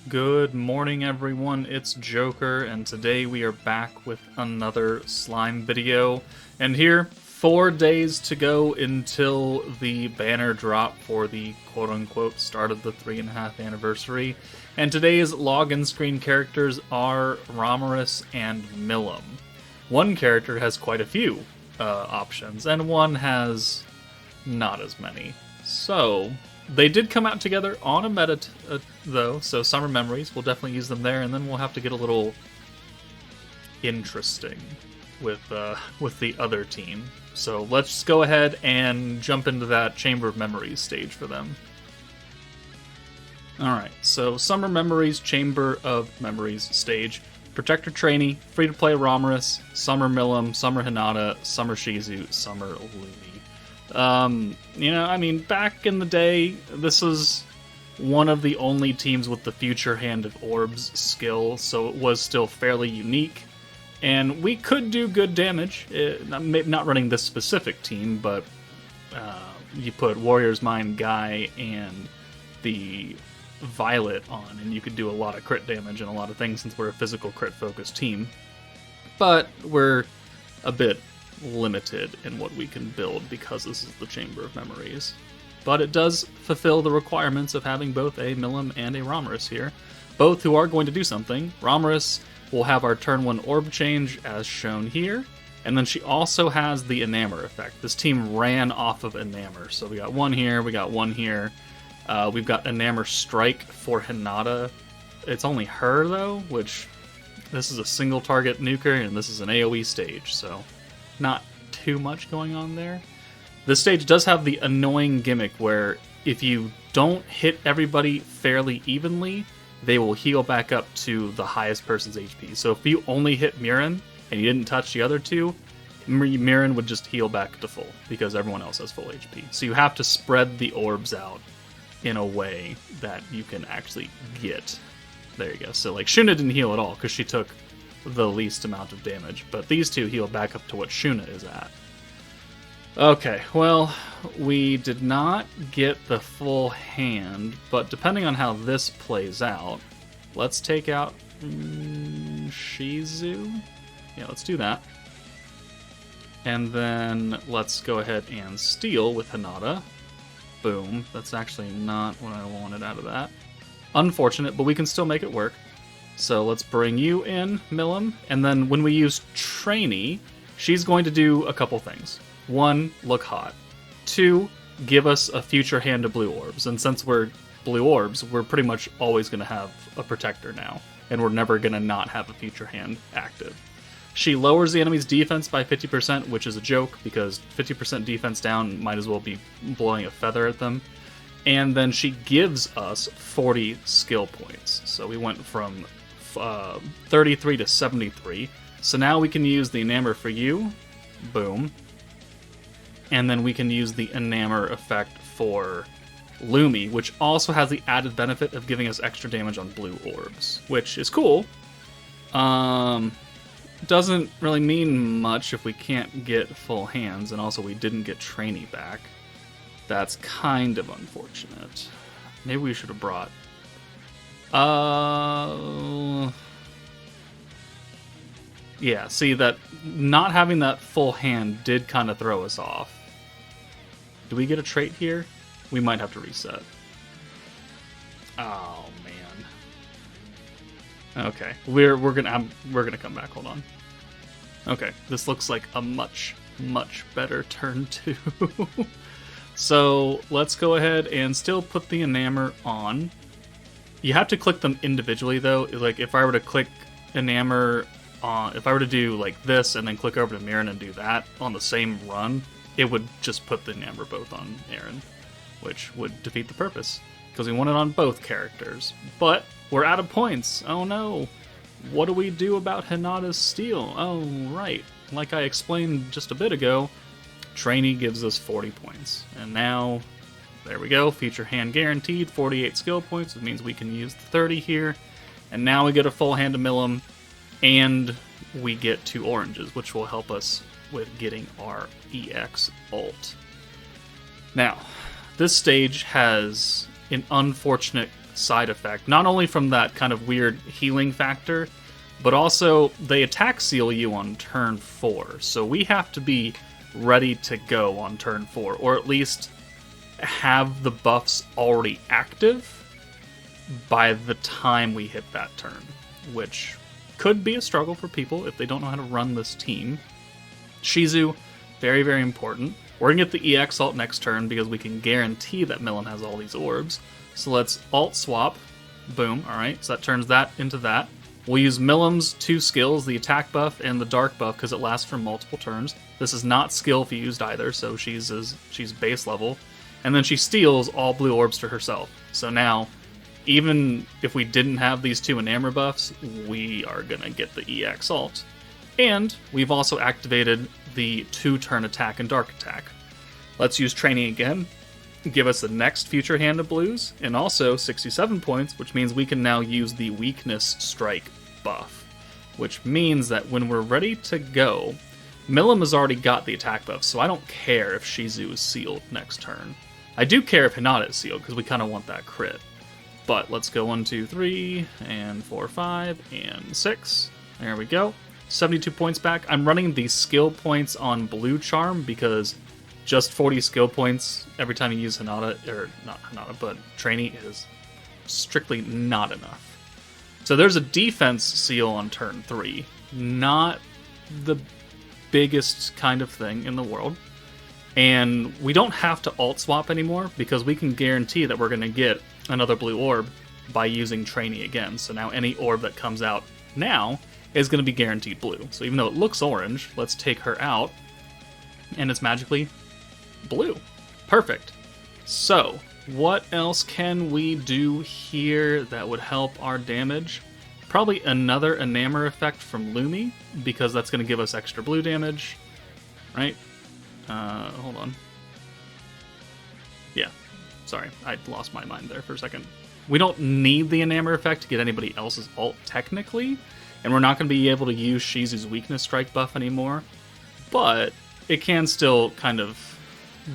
Good morning, everyone. It's Joker, and today we are back with another slime video. And here, 4 days to go until the banner drop for the quote-unquote start of the 3.5 anniversary. And today's login screen characters are RAMIRIS and MILIM. One character has quite a few options, and one has not as many. So they did come out together on a meta, though, so Summer Memories, we'll definitely use them there, and then we'll have to get a little interesting with the other team. So let's go ahead and jump into that Chamber of Memories stage for them. Alright, so Summer Memories, Chamber of Memories stage. Protector Trainee, free-to-play RAMIRIS, Summer MILIM, Summer Hinata, Summer Shizu, Summer Lumi. Back in the day, this was one of the only teams with the Future Hand of Orbs skill, so it was still fairly unique. And we could do good damage, not running this specific team, but you put Warrior's Mind, Guy, and the Violet on, and you could do a lot of crit damage and a lot of things since we're a physical crit-focused team. But we're a bit limited in what we can build because this is the Chamber of Memories. But it does fulfill the requirements of having both a MILIM and a RAMIRIS here, both who are going to do something. RAMIRIS will have our turn 1 orb change as shown here, and then she also has the Enamor effect. This team ran off of Enamor, so we got one here, we got one here. We've got Enamor Strike for Hinata. It's only her though, which this is a single target nuker and this is an AoE stage, so not too much going on there. This stage does have the annoying gimmick where if you don't hit everybody fairly evenly, they will heal back up to the highest person's HP. So if you only hit Mirren and you didn't touch the other two, Mirren would just heal back to full because everyone else has full HP. So you have to spread the orbs out in a way that you can actually get. There you go. So like Shuna didn't heal at all because she took the least amount of damage, but these two heal back up to what Shuna is at. Okay, well, we did not get the full hand, but depending on how this plays out, let's take out Shizu. Yeah, let's do that. And then let's go ahead and steal with Hinata. Boom. That's actually not what I wanted out of that. Unfortunate, but we can still make it work. So let's bring you in, MILIM, and then when we use Trainee, she's going to do a couple things. 1, look hot. 2, give us a future hand of blue orbs, and since we're blue orbs, we're pretty much always going to have a protector now, and we're never going to not have a future hand active. She lowers the enemy's defense by 50%, which is a joke, because 50% defense down might as well be blowing a feather at them. And then she gives us 40 skill points. So we went from 33 to 73. So now we can use the Enamor for you. Boom. And then we can use the Enamor effect for Lumi, which also has the added benefit of giving us extra damage on blue orbs, which is cool. Doesn't really mean much if we can't get full hands, and also we didn't get Trainee back. That's kind of unfortunate. Maybe we should have brought... Yeah, see, that not having that full hand did kind of throw us off. Do we get a trait here? We might have to reset. Oh, man. Okay, we're gonna come back. Hold on. Okay, this looks like a much better turn 2. So let's go ahead and still put the Enamor on. You have to click them individually though. Like if I were to click Enamor on, if I were to do like this and then click over to Mirren and do that on the same run, it would just put the Enamor both on Aaron, which would defeat the purpose because we want it on both characters. But we're out of points. Oh no. What do we do about Hinata's steal? Oh, right. Like I explained just a bit ago, Trainee gives us 40 points. And now, there we go. Future hand guaranteed, 48 skill points. It means we can use the 30 here. And now we get a full hand of MILIM, and we get 2 oranges, which will help us with getting our EX ult. Now, this stage has an unfortunate side effect, not only from that kind of weird healing factor, but also they attack seal you on turn 4. So we have to be ready to go on turn 4, or at least have the buffs already active by the time we hit that turn, which could be a struggle for people if they don't know how to run this team. Shizu, very, very important. We're going to get the EX ult next turn because we can guarantee that Milim has all these orbs. So let's alt swap. Boom. Alright, so that turns that into that. We'll use Milim's 2 skills, the attack buff and the dark buff, because it lasts for multiple turns. This is not skill fused either, so she's base level. And then she steals all blue orbs to herself. So now, even if we didn't have these 2 enamor buffs, we are going to get the EX ult. And we've also activated the 2-turn attack and dark attack. Let's use training again. Give us the next future hand of blues, and also 67 points, which means we can now use the weakness strike buff. Which means that when we're ready to go, Milim has already got the attack buff, so I don't care if Shizu is sealed next turn. I do care if Hinata is sealed, because we kind of want that crit. But let's go 1, 2, 3, and 4, 5, and 6. There we go. 72 points back. I'm running the skill points on Blue Charm because just 40 skill points every time you use Hinata, or not Hinata, but Trainee is strictly not enough. So there's a defense seal on turn 3. Not the biggest kind of thing in the world. And we don't have to alt swap anymore because we can guarantee that we're going to get another blue orb by using Trainee again. So now any orb that comes out now is going to be guaranteed blue. So even though it looks orange, let's take her out, and it's magically blue. Perfect. So, what else can we do here that would help our damage? Probably another enamor effect from Lumi, because that's going to give us extra blue damage, right? Hold on. Yeah, sorry, I lost my mind there for a second. We don't need the enamor effect to get anybody else's ult, technically, and we're not going to be able to use Shizu's weakness strike buff anymore, but it can still kind of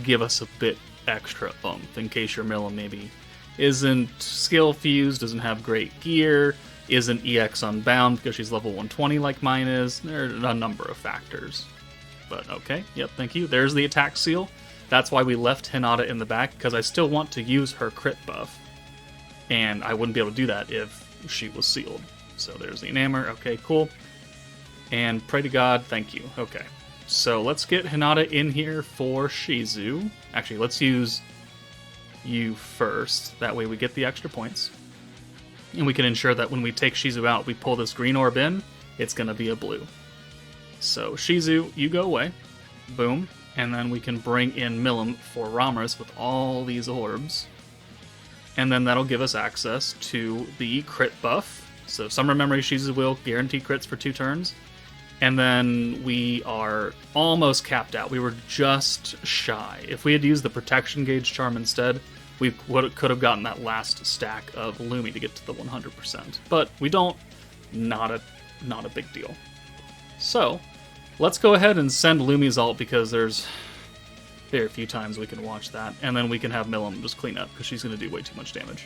give us a bit extra oomph in case your Milim maybe isn't skill fused, doesn't have great gear, isn't EX unbound because she's level 120 like mine is. There are a number of factors. But okay, yep, thank you. There's the attack seal. That's why we left Hinata in the back, because I still want to use her crit buff. And I wouldn't be able to do that if she was sealed. So there's the enamor. Okay, cool. And pray to God, thank you. Okay. So let's get Hinata in here for Shizu. Actually, let's use you first. That way we get the extra points. And we can ensure that when we take Shizu out, we pull this green orb in, it's going to be a blue. So Shizu, you go away. Boom. And then we can bring in Milim for RAMIRIS with all these orbs. And then that'll give us access to the crit buff. So Summer Memory Shizu will guarantee crits for 2 turns. And then we are almost capped out. We were just shy. If we had used the Protection Gauge Charm instead, we could have gotten that last stack of Lumi to get to the 100%. But we don't. Not a big deal. So, let's go ahead and send Lumi's ult because there's very few times we can watch that. And then we can have Milim just clean up because she's going to do way too much damage.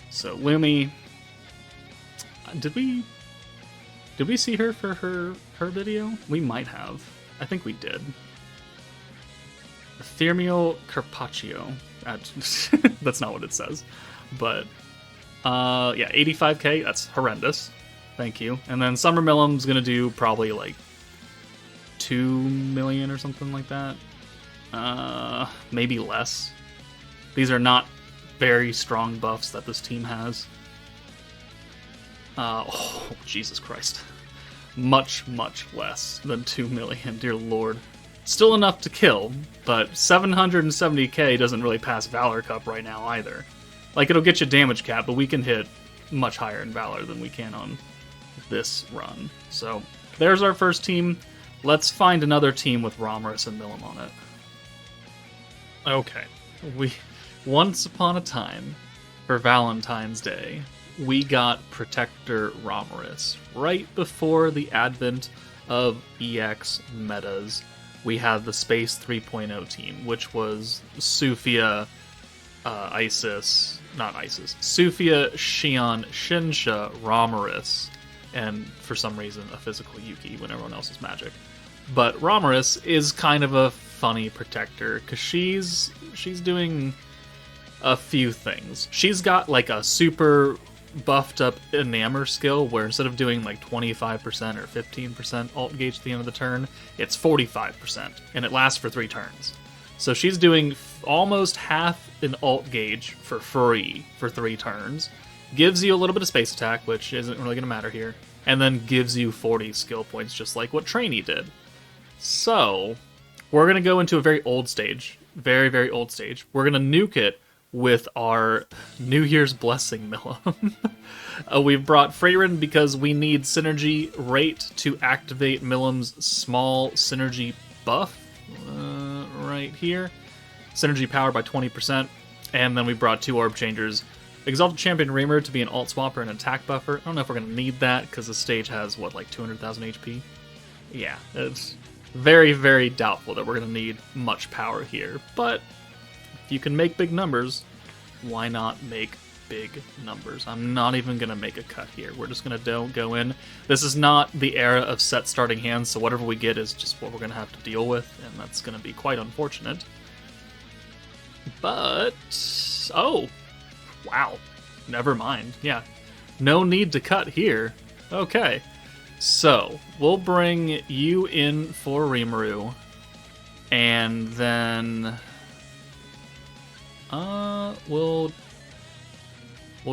So, Lumi. Did we see her for her video? We might have. I think we did. Ethereal Carpaccio. That's not what it says. But, yeah, 85k. That's horrendous. Thank you. And then Summer Milim's going to do probably like 2 million or something like that. Maybe less. These are not very strong buffs that this team has. Oh, Jesus Christ. Much, much less than 2 million, dear lord. Still enough to kill, but 770k doesn't really pass Valor Cup right now either. Like, it'll get you damage cap, but we can hit much higher in Valor than we can on this run. So, there's our first team. Let's find another team with RAMIRIS and Milim on it. Okay. Once upon a time, for Valentine's Day, we got Protector RAMIRIS. Right before the advent of EX metas, we had the Space 3.0 team, which was Sufia, Isis, not Isis, Sufia, Shion, Shinsha, Ramiris, and for some reason a physical Yuki when everyone else is magic. But Ramiris is kind of a funny protector because she's doing a few things. She's got like a super buffed up enamor skill where instead of doing like 25% or 15% alt gauge at the end of the turn, it's 45%, and it lasts for 3 turns. So she's doing almost half an alt gauge for free for 3 turns, gives you a little bit of space attack, which isn't really going to matter here, and then gives you 40 skill points just like what Trainee did. So we're going to go into a very old stage, very, very old stage. We're going to nuke it with our New Year's Blessing Milim. We've brought Freyrin because we need synergy rate to activate Milim's small synergy buff. Right here. Synergy power by 20%. And then we brought 2 Orb Changers. Exalted Champion Reamer to be an alt swapper and attack buffer. I don't know if we're going to need that because the stage has, what, like 200,000 HP? Yeah, it's very, very doubtful that we're going to need much power here. But if you can make big numbers, why not make big numbers? I'm not even going to make a cut here. We're just going to go in. This is not the era of set starting hands, so whatever we get is just what we're going to have to deal with, and that's going to be quite unfortunate. But, oh, wow, never mind. Yeah, no need to cut here. Okay, so we'll bring you in for Rimuru, and then we'll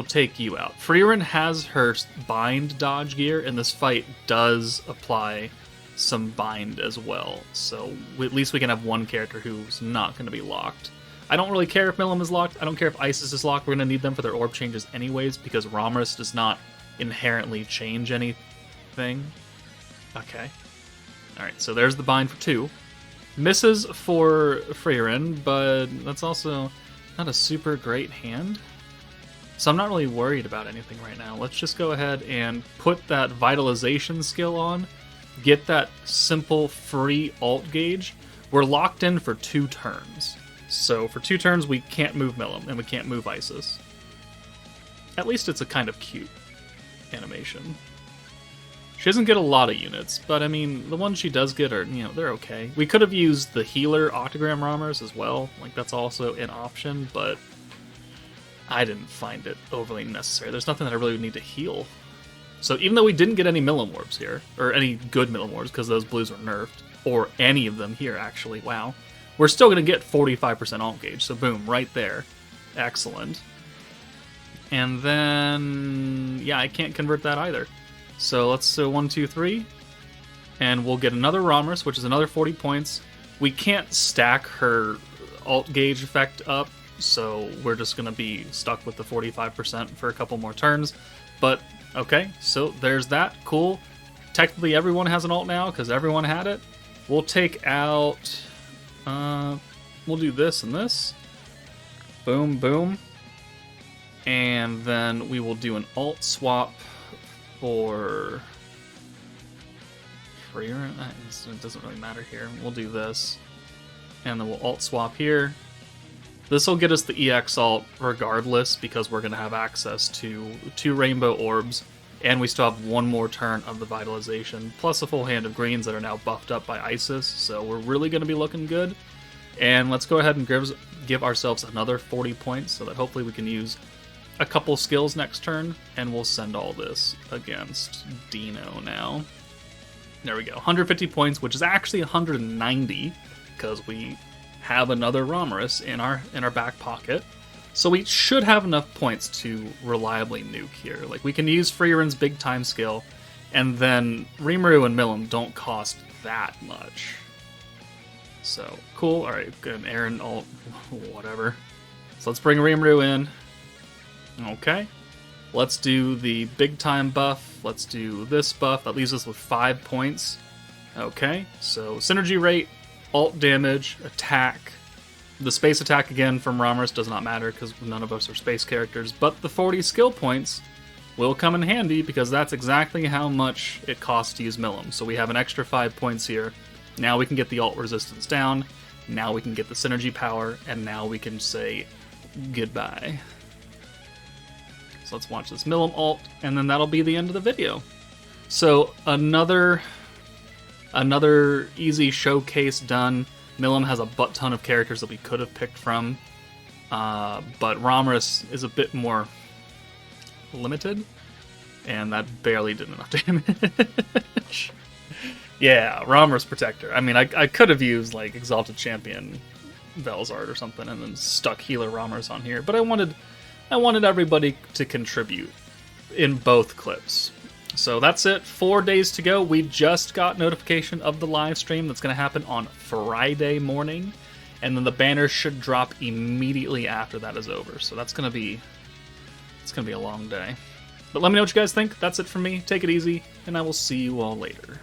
take you out. Freyrin has her bind dodge gear, and this fight does apply some bind as well. So at least we can have one character who's not going to be locked. I don't really care if Milim is locked. I don't care if Isis is locked. We're going to need them for their orb changes anyways, because Ramiris does not inherently change anything. Okay. Alright, so there's the bind for 2. Misses for Freyrin, but that's also not a super great hand. So I'm not really worried about anything right now. Let's just go ahead and put that Vitalization skill on. Get that simple free alt gauge. We're locked in for 2 turns. So for 2 turns we can't move Milim and we can't move Isis. At least it's a kind of cute animation. She doesn't get a lot of units, but I mean, the ones she does get are, you know, they're okay. We could have used the healer Octogram Ramiris as well. Like, that's also an option, but I didn't find it overly necessary. There's nothing that I really need to heal. So even though we didn't get any Milim Orbs here, or any good Milim Orbs, because those blues were nerfed, or any of them here, actually, wow, we're still going to get 45% alt gauge, so boom, right there. Excellent. And then, yeah, I can't convert that either. So let's do 1, 2, 3, and we'll get another Ramiris, which is another 40 points. We can't stack her alt gauge effect up, so we're just going to be stuck with the 45% for a couple more turns. But, okay, so there's that. Cool. Technically everyone has an alt now, because everyone had it. We'll take out... we'll do this and this. Boom, boom. And then we will do an alt swap for Freyrin. It doesn't really matter here. We'll do this. And then we'll alt swap here. This will get us the EX alt regardless, because we're going to have access to 2 rainbow orbs, and we still have 1 more turn of the Vitalization, plus a full hand of greens that are now buffed up by Isis, so we're really going to be looking good. And let's go ahead and give ourselves another 40 points, so that hopefully we can use a couple skills next turn, and we'll send all this against Dino now. There we go, 150 points, which is actually 190, because we have another Ramiris in our back pocket. So we should have enough points to reliably nuke here. Like, we can use Freyrin's big time skill, and then Rimuru and Milim don't cost that much. So, cool. Alright, good. Aaron alt, whatever. So let's bring Rimuru in. Okay. Let's do the big time buff. Let's do this buff. That leaves us with 5 points. Okay, so synergy rate, alt damage, attack. The space attack again from Ramiris does not matter because none of us are space characters, but the 40 skill points will come in handy because that's exactly how much it costs to use Milim. So we have an extra 5 points here. Now we can get the alt resistance down, now we can get the synergy power, and now we can say goodbye. So let's watch this Milim ult, and then that'll be the end of the video. So another easy showcase done. Milim has a butt ton of characters that we could have picked from, but RAMIRIS is a bit more limited, and that barely did enough damage. Yeah, RAMIRIS Protector. I mean, I could have used like Exalted Champion Velzard or something and then stuck Healer RAMIRIS on here, but I wanted everybody to contribute in both clips. So that's it. 4 days to go. We just got notification of the live stream that's going to happen on Friday morning, and then the banner should drop immediately after that is over. So that's going to be a long day. But let me know what you guys think. That's it from me. Take it easy, and I will see you all later.